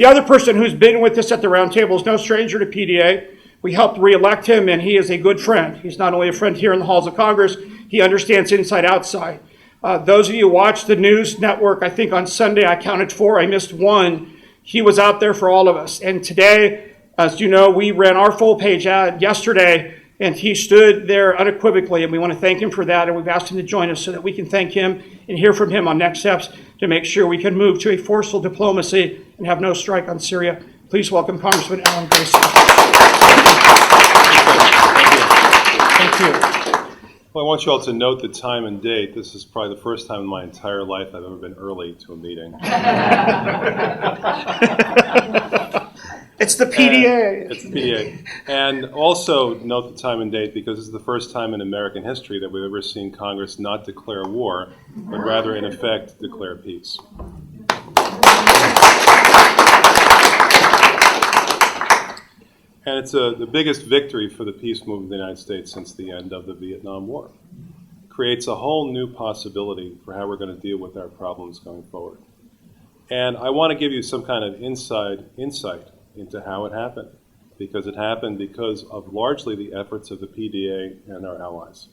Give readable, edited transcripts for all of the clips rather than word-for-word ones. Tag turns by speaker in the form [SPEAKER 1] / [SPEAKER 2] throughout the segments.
[SPEAKER 1] The other person who's been with us at the Roundtable is no stranger to PDA. We helped re-elect him, and he is a good friend. He's not only a friend here in the halls of Congress, he understands inside outside. Those of you who watch the news network, I think on Sunday I counted 4. I missed 1. He was out there for all of us. And today, as you know, we ran our full page ad yesterday, and he stood there unequivocally, and we want to thank him for that, and we've asked him to join us so that we can thank him and hear from him on next steps to make sure we can move to a forceful diplomacy and have no strike on Syria. Please welcome Congressman Alan Grayson.
[SPEAKER 2] Thank you. Well, I want you all to note the time and date. This is probably the first time in my entire life I've ever been early to a meeting.
[SPEAKER 1] It's the PDA.
[SPEAKER 2] It's the PDA. And also note the time and date because this is the first time in American history that we've ever seen Congress not declare war, but rather, in effect, declare peace. And it's the biggest victory for the peace movement of the United States since the end of the Vietnam War. It creates a whole new possibility for how we're going to deal with our problems going forward. And I want to give you some kind of insight into how it happened, because it happened because of largely the efforts of the PDA and our allies.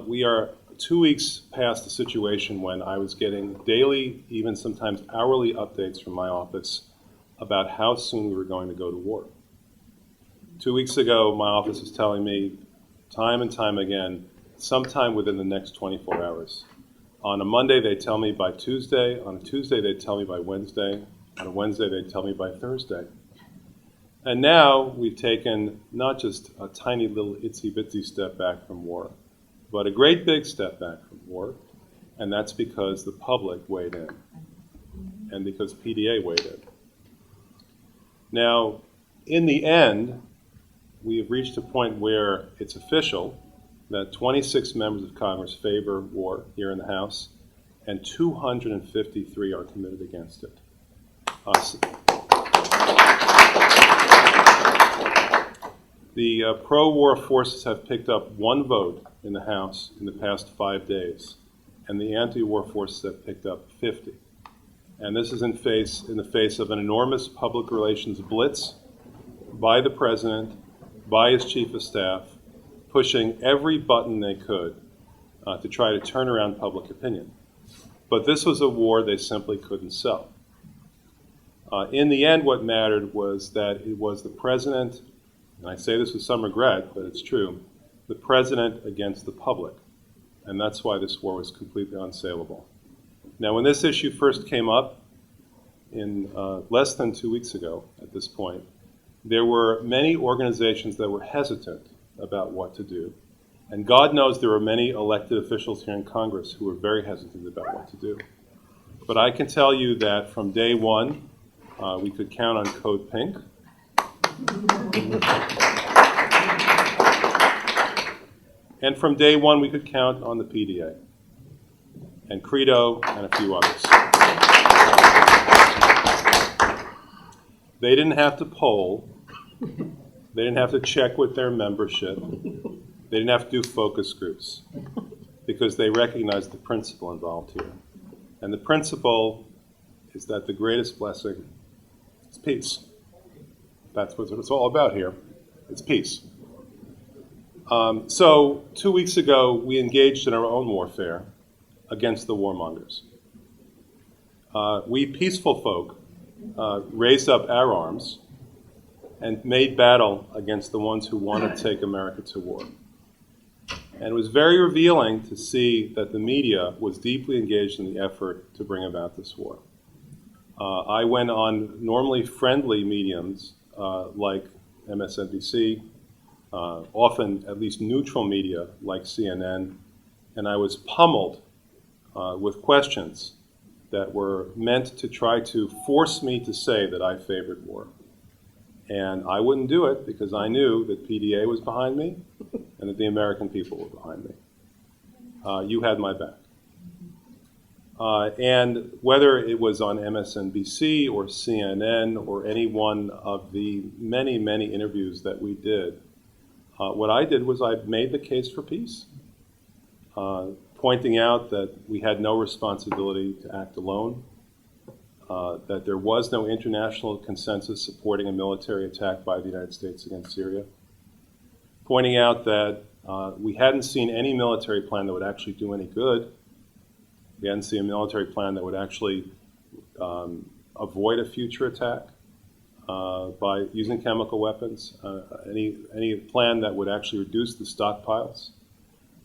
[SPEAKER 2] We are 2 weeks past the situation when I was getting daily, even sometimes hourly updates from my office about how soon we were going to go to war. 2 weeks ago, my office was telling me time and time again, sometime within the next 24 hours. On a Monday, they tell me by Tuesday. On a Tuesday, they tell me by Wednesday. On a Wednesday, they tell me by Thursday. And now we've taken not just a tiny little itsy-bitsy step back from war, but a great big step back from war, and that's because the public weighed in, and because PDA weighed in. Now, in the end, we have reached a point where it's official that 26 members of Congress favor war here in the House, and 253 are committed against it. The pro-war forces have picked up 1 vote in the House in the past 5 days, and the anti-war forces have picked up 50. And this is in the face of an enormous public relations blitz by the president, by his chief of staff, pushing every button they could to try to turn around public opinion. But this was a war they simply couldn't sell. In the end, what mattered was that it was the president, and I say this with some regret, but it's true, the president against the public. And that's why this war was completely unsaleable. Now, when this issue first came up in less than 2 weeks ago at this point, there were many organizations that were hesitant about what to do. And God knows there were many elected officials here in Congress who were very hesitant about what to do. But I can tell you that from day one, we could count on Code Pink. And from day one, we could count on the PDA and Credo and a few others. They didn't have to poll. They didn't have to check with their membership. They didn't have to do focus groups because they recognized the principle involved here. And the principle is that the greatest blessing is peace. That's what it's all about here. It's peace. So 2 weeks ago, we engaged in our own warfare against the warmongers. We peaceful folk raised up our arms and made battle against the ones who wanted to take America to war. And it was very revealing to see that the media was deeply engaged in the effort to bring about this war. I went on normally friendly mediums like MSNBC, often at least neutral media like CNN, and I was pummeled with questions that were meant to try to force me to say that I favored war. And I wouldn't do it because I knew that PDA was behind me and that the American people were behind me. You had my back. And whether it was on MSNBC or CNN or any one of the many, many interviews that we did, what I did was I made the case for peace, pointing out that we had no responsibility to act alone, that there was no international consensus supporting a military attack by the United States against Syria, pointing out that we hadn't seen any military plan that would actually do any good. We hadn't seen a military plan that would actually avoid a future attack by using chemical weapons, any plan that would actually reduce the stockpiles.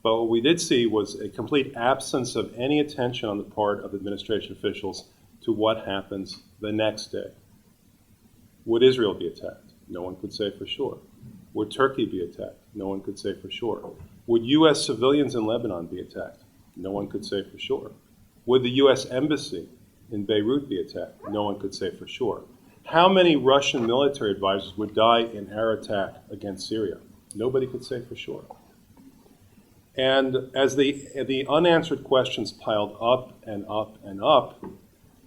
[SPEAKER 2] But what we did see was a complete absence of any attention on the part of administration officials to what happens the next day. Would Israel be attacked? No one could say for sure. Would Turkey be attacked? No one could say for sure. Would U.S. civilians in Lebanon be attacked? No one could say for sure. Would the U.S. embassy in Beirut be attacked? No one could say for sure. How many Russian military advisors would die in our attack against Syria? Nobody could say for sure. And as the unanswered questions piled up and up and up,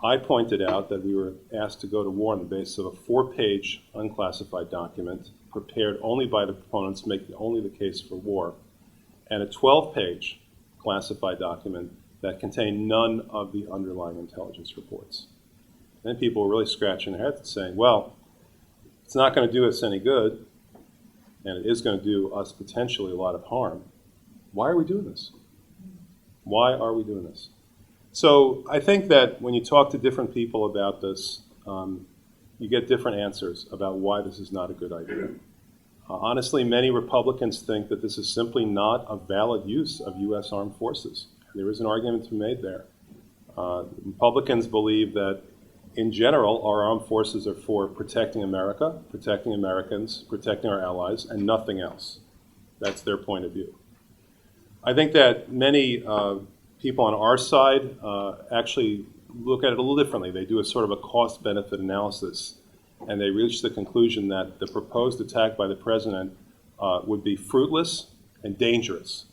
[SPEAKER 2] I pointed out that we were asked to go to war on the basis of a 4-page unclassified document prepared only by the proponents making only the case for war, and a 12-page classified document that contained none of the underlying intelligence reports. And then people were really scratching their heads and saying, well, it's not going to do us any good, and it is going to do us potentially a lot of harm. Why are we doing this? Why are we doing this? So I think that when you talk to different people about this, you get different answers about why this is not a good idea. Honestly, many Republicans think that this is simply not a valid use of U.S. armed forces. There is an argument to be made there. Republicans believe that, in general, our armed forces are for protecting America, protecting Americans, protecting our allies, and nothing else. That's their point of view. I think that many people on our side actually look at it a little differently. They do a sort of a cost-benefit analysis, and they reach the conclusion that the proposed attack by the president would be fruitless and dangerous.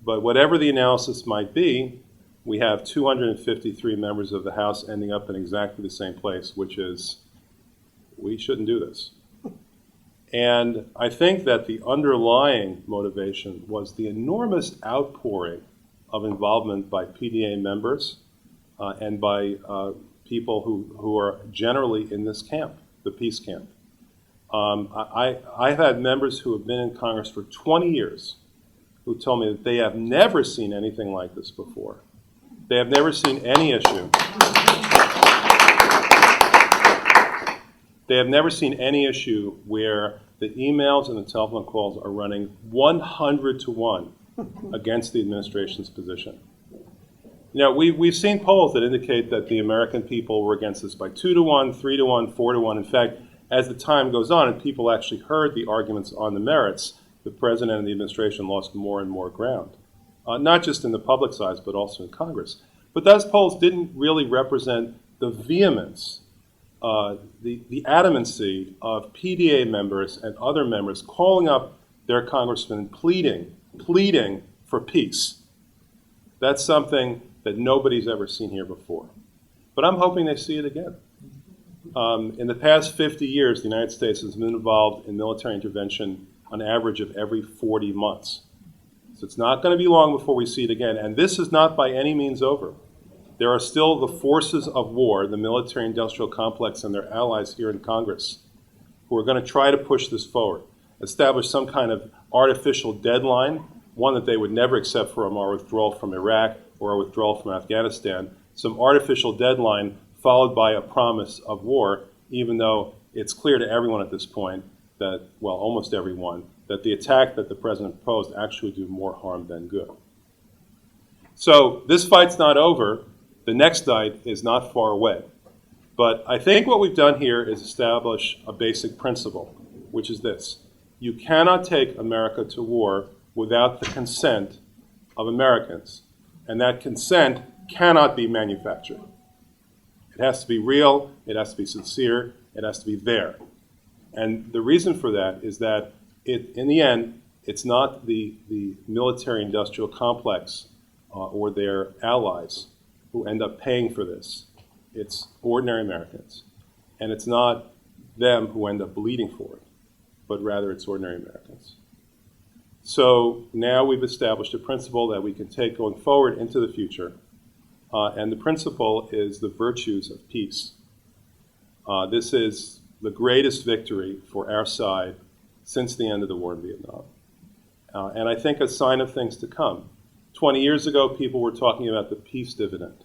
[SPEAKER 2] But whatever the analysis might be, we have 253 members of the House ending up in exactly the same place, which is, we shouldn't do this. And I think that the underlying motivation was the enormous outpouring of involvement by PDA members and by people who are generally in this camp, the peace camp. I've had members who have been in Congress for 20 years who told me that they have never seen anything like this before. They have never seen any issue. They have never seen any issue where the emails and the telephone calls are running 100 to 1 against the administration's position. Now, we've seen polls that indicate that the American people were against this by 2 to 1, 3 to 1, 4 to 1. In fact, as the time goes on and people actually heard the arguments on the merits, the president and the administration lost more and more ground, not just in the public's eyes, but also in Congress. But those polls didn't really represent the vehemence, the adamancy of PDA members and other members calling up their congressmen, pleading for peace. That's something that nobody's ever seen here before. But I'm hoping they see it again. In the past 50 years, the United States has been involved in military intervention on average of every 40 months. So it's not going to be long before we see it again. And this is not by any means over. There are still the forces of war, the military-industrial complex and their allies here in Congress, who are going to try to push this forward, establish some kind of artificial deadline, one that they would never accept from our withdrawal from Iraq or our withdrawal from Afghanistan, some artificial deadline followed by a promise of war, even though it's clear to everyone at this point that, well, almost everyone, that the attack that the president proposed actually would do more harm than good. So this fight's not over. The next fight is not far away. But I think what we've done here is establish a basic principle, which is this. You cannot take America to war without the consent of Americans. And that consent cannot be manufactured. It has to be real, it has to be sincere, it has to be there. And the reason for that is that in the end, it's not the military-industrial complex or their allies who end up paying for this. It's ordinary Americans. And it's not them who end up bleeding for it, but rather it's ordinary Americans. So now we've established a principle that we can take going forward into the future, And the principle is the virtues of peace. This is the greatest victory for our side since the end of the war in Vietnam. And I think a sign of things to come. 20 years ago, people were talking about the peace dividend.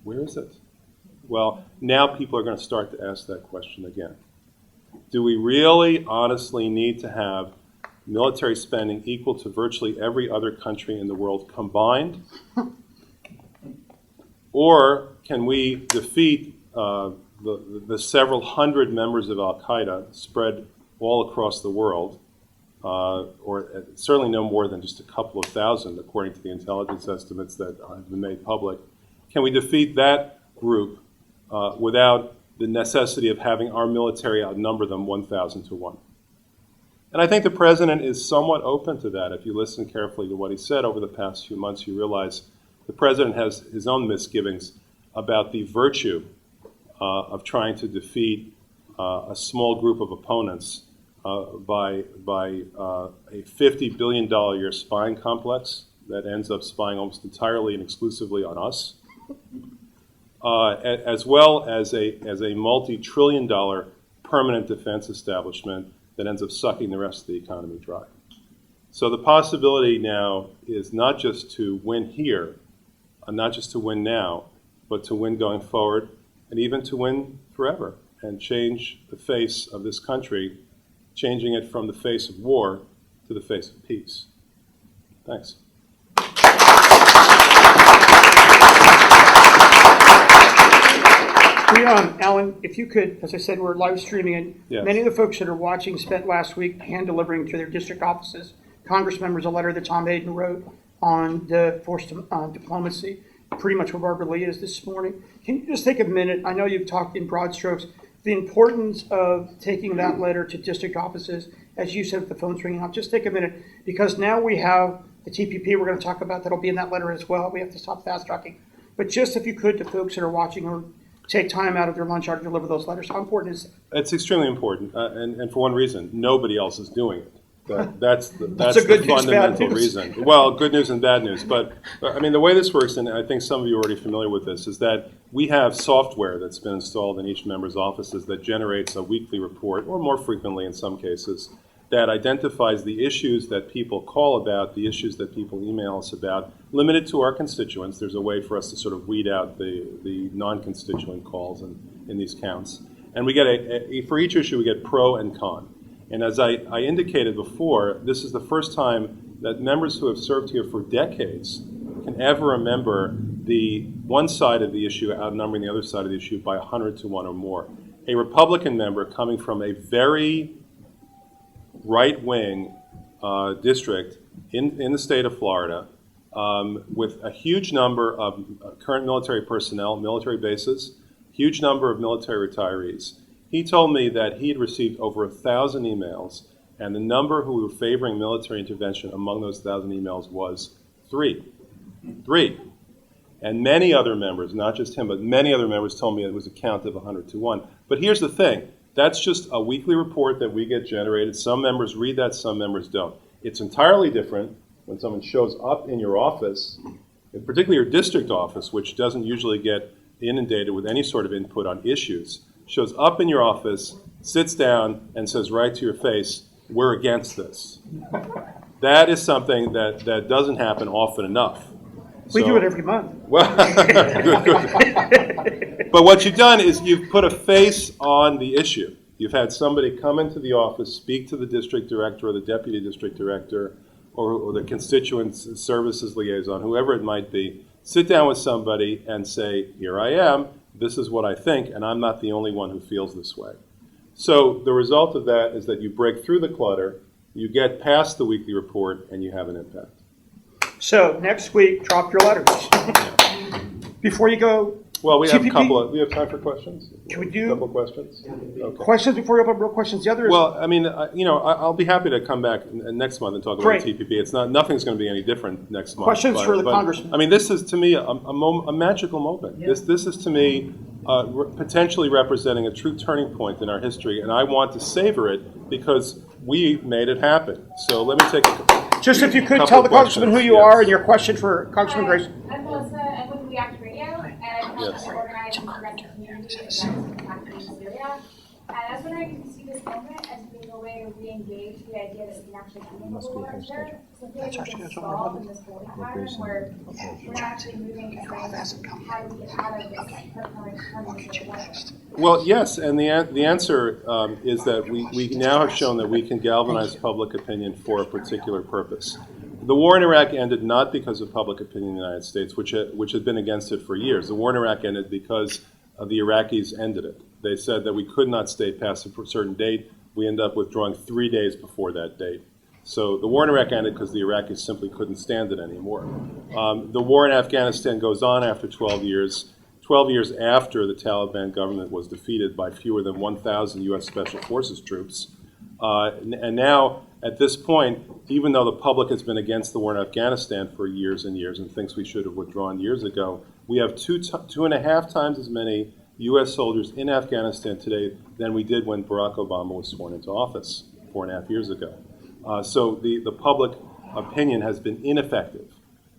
[SPEAKER 2] Where is it? Well, now people are going to start to ask that question again. Do we really honestly need to have military spending equal to virtually every other country in the world combined? Or can we defeat the several hundred members of Al-Qaeda spread all across the world, or certainly no more than just a couple of thousand, according to the intelligence estimates that have been made public? Can we defeat that group without the necessity of having our military outnumber them 1,000 to 1? And I think the president is somewhat open to that. If you listen carefully to what he said over the past few months, you realize the president has his own misgivings about the virtue of trying to defeat a small group of opponents by a $50 billion a year spying complex that ends up spying almost entirely and exclusively on us, as well as a multi-trillion-dollar permanent defense establishment that ends up sucking the rest of the economy dry. So the possibility now is not just to win here, not just to win now, but to win going forward, and even to win forever, and change the face of this country, changing it from the face of war to the face of peace. Thanks.
[SPEAKER 1] Alan, if you could, as I said, we're live streaming, and
[SPEAKER 2] Yes.
[SPEAKER 1] many of the folks that are watching spent last week hand-delivering to their district offices, Congress members, a letter that Tom Hayden wrote on the forced diplomacy, pretty much where Barbara Lee is this morning. Can you just take a minute? I know you've talked in broad strokes, the importance of taking that letter to district offices, as you said, with the phone's ringing off. Just take a minute, because now we have the TPP we're going to talk about that'll be in that letter as well. We have to stop fast-tracking. But just if you could, to folks that are watching or take time out of their lunch hour to deliver those letters, how important is it?
[SPEAKER 2] It's extremely important, and for one reason, nobody else is doing it. That's the
[SPEAKER 1] good news,
[SPEAKER 2] fundamental
[SPEAKER 1] bad news.
[SPEAKER 2] reason. Well, good news and bad news. But I mean, the way this works, and I think some of you are already familiar with this, is that we have software that's been installed in each member's offices that generates a weekly report, or more frequently in some cases, that identifies the issues that people call about, the issues that people email us about, limited to our constituents. There's a way for us to sort of weed out the non-constituent calls in these counts. And we get for each issue, we get pro and con. And as I indicated before, this is the first time that members who have served here for decades can ever remember the one side of the issue outnumbering the other side of the issue by 100 to 1 or more. A Republican member coming from a very right-wing district in the state of Florida with a huge number of current military personnel, military bases, huge number of military retirees. He told me that he had received over 1,000 emails, and the number who were favoring military intervention among those 1,000 emails was 3. 3. And many other members, not just him, but many other members told me it was a count of 100 to 1. But here's the thing. That's just a weekly report that we get generated. Some members read that, some members don't. It's entirely different when someone shows up in your office, and particularly your district office, which doesn't usually get inundated with any sort of input on issues, shows up in your office, sits down, and says right to your face, "We're against this." That is something that doesn't happen often enough.
[SPEAKER 1] We do it every month.
[SPEAKER 2] Well, good. But what you've done is you've put a face on the issue. You've had somebody come into the office, speak to the district director or the deputy district director or the constituent services liaison, whoever it might be, sit down with somebody and say, "Here I am, this is what I think, and I'm not the only one who feels this way." So the result of that is that you break through the clutter, you get past the weekly report, and you have an impact.
[SPEAKER 1] So next week, drop your letters. Before you go,
[SPEAKER 2] Well, we have
[SPEAKER 1] TPP?
[SPEAKER 2] we have time for questions?
[SPEAKER 1] Can we do-
[SPEAKER 2] a couple of questions? Okay.
[SPEAKER 1] questions before you open up real questions. The other is,
[SPEAKER 2] Well, I mean, I'll be happy to come back next month and talk about
[SPEAKER 1] Great.
[SPEAKER 2] TPP. Nothing's going to be any different next month.
[SPEAKER 1] Questions for the congressman.
[SPEAKER 2] I mean, this is to me a magical moment.
[SPEAKER 1] Yeah.
[SPEAKER 2] This is to me potentially representing a true turning point in our history, and I want to savor it because we made it happen. So let me take
[SPEAKER 1] just if you could
[SPEAKER 2] couple
[SPEAKER 1] tell the
[SPEAKER 2] questions,
[SPEAKER 1] congressman who you
[SPEAKER 2] yes.
[SPEAKER 1] are and your question for Congressman Grayson.
[SPEAKER 3] I'm Melissa. I'm with We Act Radio.
[SPEAKER 2] Yes.
[SPEAKER 3] Organize and protect the community against attacks in Syria. And I was wondering if you see this moment as being a way to re-engage the idea that we can actually end the war here. So I feel like we've been stalled in this holding pattern where we're not actually moving to say, how do we get out of this?
[SPEAKER 2] Well, yes, and the answer is that we now have shown that we can galvanize public opinion for a particular purpose. The war in Iraq ended not because of public opinion in the United States, which had been against it for years. The war in Iraq ended because the Iraqis ended it. They said that we could not stay past a certain date. We ended up withdrawing 3 days before that date. So the war in Iraq ended because the Iraqis simply couldn't stand it anymore. The war in Afghanistan goes on after 12 years. 12 years after the Taliban government was defeated by fewer than 1,000 U.S. Special Forces troops. And now, at this point, even though the public has been against the war in Afghanistan for years and years and thinks we should have withdrawn years ago, we have 2.5 times as many U.S. soldiers in Afghanistan today than we did when Barack Obama was sworn into office 4.5 years ago. So the public opinion has been ineffective.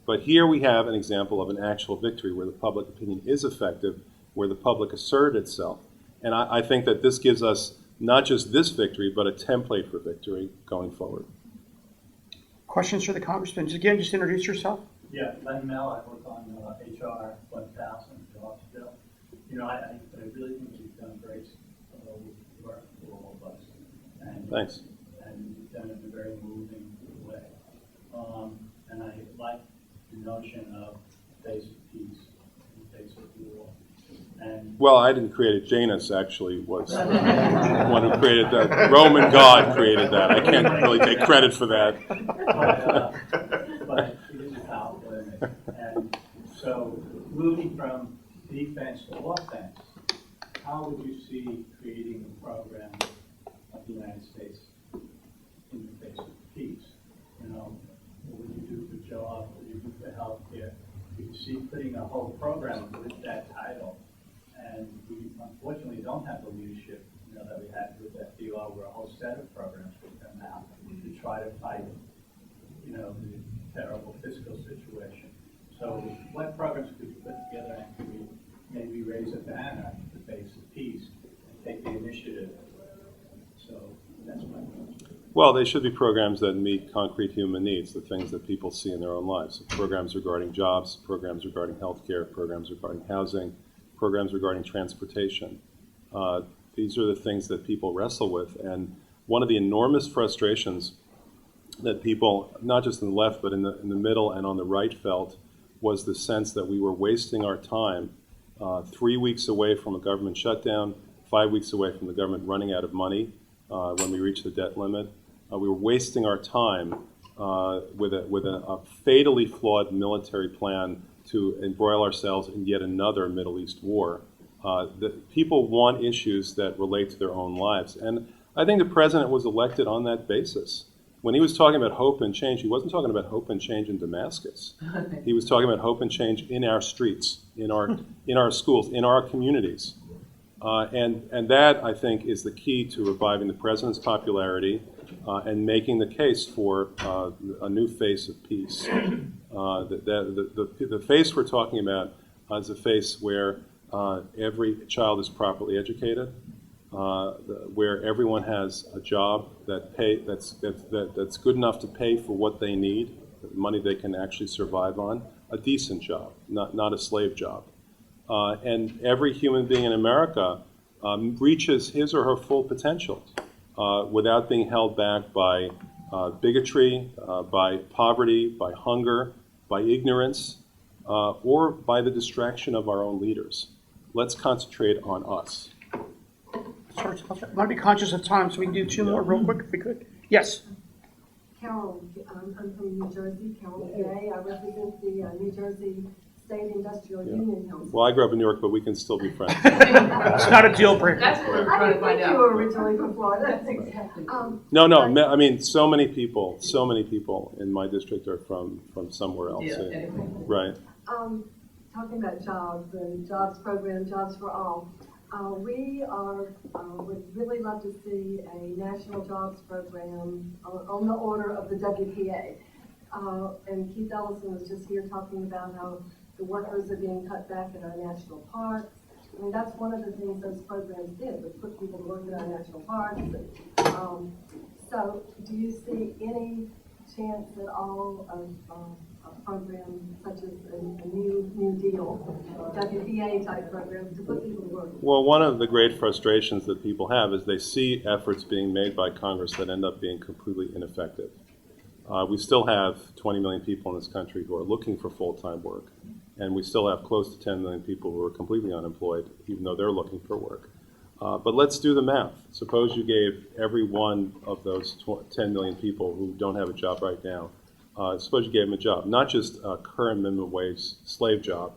[SPEAKER 2] But here we have an example of an actual victory where the public opinion is effective, where the public asserted itself. And I think that this gives us not just this victory, but a template for victory going forward.
[SPEAKER 1] Questions for the congressman? Again, just introduce yourself.
[SPEAKER 4] Yeah, Len Mel, I work on HR 1000 jobs bill. I really think you've done great work for all of us. And,
[SPEAKER 2] Thanks.
[SPEAKER 4] And you've done it in a very moving way. And I like the notion of face of peace and face of war. And
[SPEAKER 2] Well, I didn't create it. Janus actually was the one who created that. Roman god created that. I can't really take credit for that.
[SPEAKER 4] but it is powerful, isn't it? And so moving from defense to offense, how would you see creating a program of the United States in the face of peace? What would you do for jobs? What would you do for healthcare? You can see putting a whole program with that title. And we unfortunately don't have the leadership that we had with FDR, where a whole set of programs would come out to try to fight the terrible fiscal situation. So what programs could you put together, and could we maybe raise a banner in the face of peace and take the initiative? So that's my question.
[SPEAKER 2] Well, they should be programs that meet concrete human needs, the things that people see in their own lives. Programs regarding jobs, programs regarding healthcare, programs regarding housing, programs regarding transportation. These are the things that people wrestle with. And one of the enormous frustrations that people, not just in the left, but in the middle and on the right felt, was the sense that we were wasting our time 3 weeks away from a government shutdown, 5 weeks away from the government running out of money when we reached the debt limit. We were wasting our time with a fatally flawed military plan to embroil ourselves in yet another Middle East war. People want issues that relate to their own lives. And I think the president was elected on that basis. When he was talking about hope and change, he wasn't talking about hope and change in Damascus. He was talking about hope and change in our streets, in our schools, in our communities. And that, I think, is the key to reviving the president's popularity and making the case for a new face of peace. The face we're talking about is a face where every child is properly educated, where everyone has a job that's good enough to pay for what they need, the money they can actually survive on, a decent job, not a slave job. And every human being in America reaches his or her full potential without being held back by bigotry, by poverty, by hunger, by ignorance, or by the distraction of our own leaders. Let's concentrate on us.
[SPEAKER 1] Sorry, I want to be conscious of time, so we can do two more real quick if we could. Yes.
[SPEAKER 5] Carol, I'm from New Jersey, Carol PDA. I represent the New Jersey State Industrial Union Council.
[SPEAKER 2] Well, I grew up in New York, but we can still be friends.
[SPEAKER 1] It's not a deal breaker.
[SPEAKER 6] That's what we're
[SPEAKER 5] I
[SPEAKER 6] trying to
[SPEAKER 5] didn't
[SPEAKER 6] find
[SPEAKER 5] think
[SPEAKER 6] out.
[SPEAKER 5] you were originally from Florida. That's exactly.
[SPEAKER 2] No, I mean, so many people in my district are from somewhere else.
[SPEAKER 6] Yeah.
[SPEAKER 2] Right.
[SPEAKER 5] Talking about jobs and jobs program, jobs for all. We would really love to see a national jobs program on the order of the WPA. And Keith Ellison was just here talking about how the workers are being cut back in our national parks. I mean, that's one of the things those programs did, was put people to work in our national parks. So do you see any chance at all of a program such as a new deal, WPA type program to put people to work?
[SPEAKER 2] Well, one of the great frustrations that people have is they see efforts being made by Congress that end up being completely ineffective. We still have 20 million people in this country who are looking for full-time work, and we still have close to 10 million people who are completely unemployed, even though they're looking for work. But let's do the math. Suppose you gave every one of those 10 million people who don't have a job right now, suppose you gave them a job, not just a current minimum wage slave job,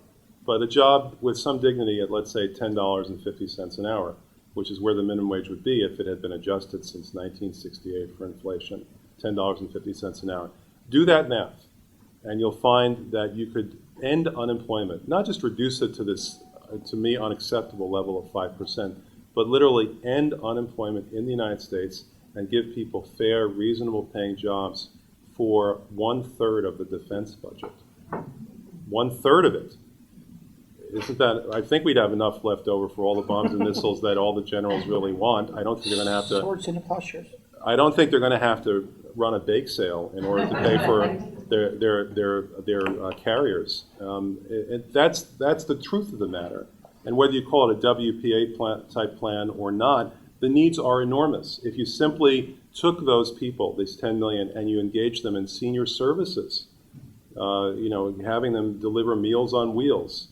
[SPEAKER 2] but a job with some dignity at, let's say, $10.50 an hour, which is where the minimum wage would be if it had been adjusted since 1968 for inflation, $10.50 an hour. Do that math, and you'll find that you could end unemployment, not just reduce it to this, to me, unacceptable level of 5%, but literally end unemployment in the United States and give people fair, reasonable paying jobs for 1/3 of the defense budget. 1/3 of it. Isn't that, I think we'd have enough left over for all the bombs and missiles that all the generals really want. I don't think they're going to have to.
[SPEAKER 1] Swords in the plowshares.
[SPEAKER 2] I don't think they're going to have to run a bake sale in order to pay for their carriers. That's the truth of the matter. And whether you call it a WPA type plan or not, the needs are enormous. If you simply took those people, these 10 million, and you engaged them in senior services, having them deliver Meals on Wheels,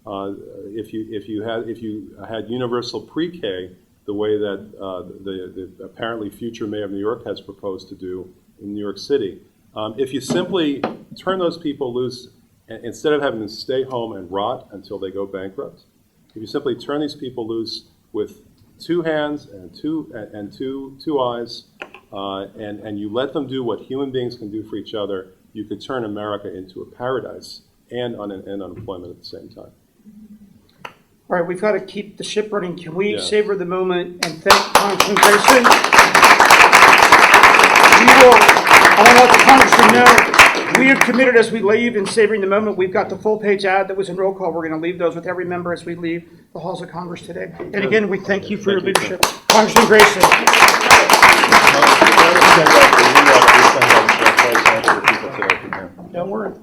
[SPEAKER 2] if you had universal pre-K, the way that the apparently future mayor of New York has proposed to do in New York City, if you simply turn those people loose, instead of having them stay home and rot until they go bankrupt, if you simply turn these people loose with two hands and two eyes, and you let them do what human beings can do for each other, you could turn America into a paradise and unemployment at the same time.
[SPEAKER 1] All right, we've got to keep the ship running. Can we
[SPEAKER 2] Yeah.
[SPEAKER 1] savor the moment and thank Congressman Grayson? I want to let the Congressman know, we are committed as we leave in savoring the moment. We've got the full-page ad that was in roll call. We're going to leave those with every member as we leave the halls of Congress today. And again, we thank you for your leadership. Congressman Grayson.
[SPEAKER 2] Don't worry.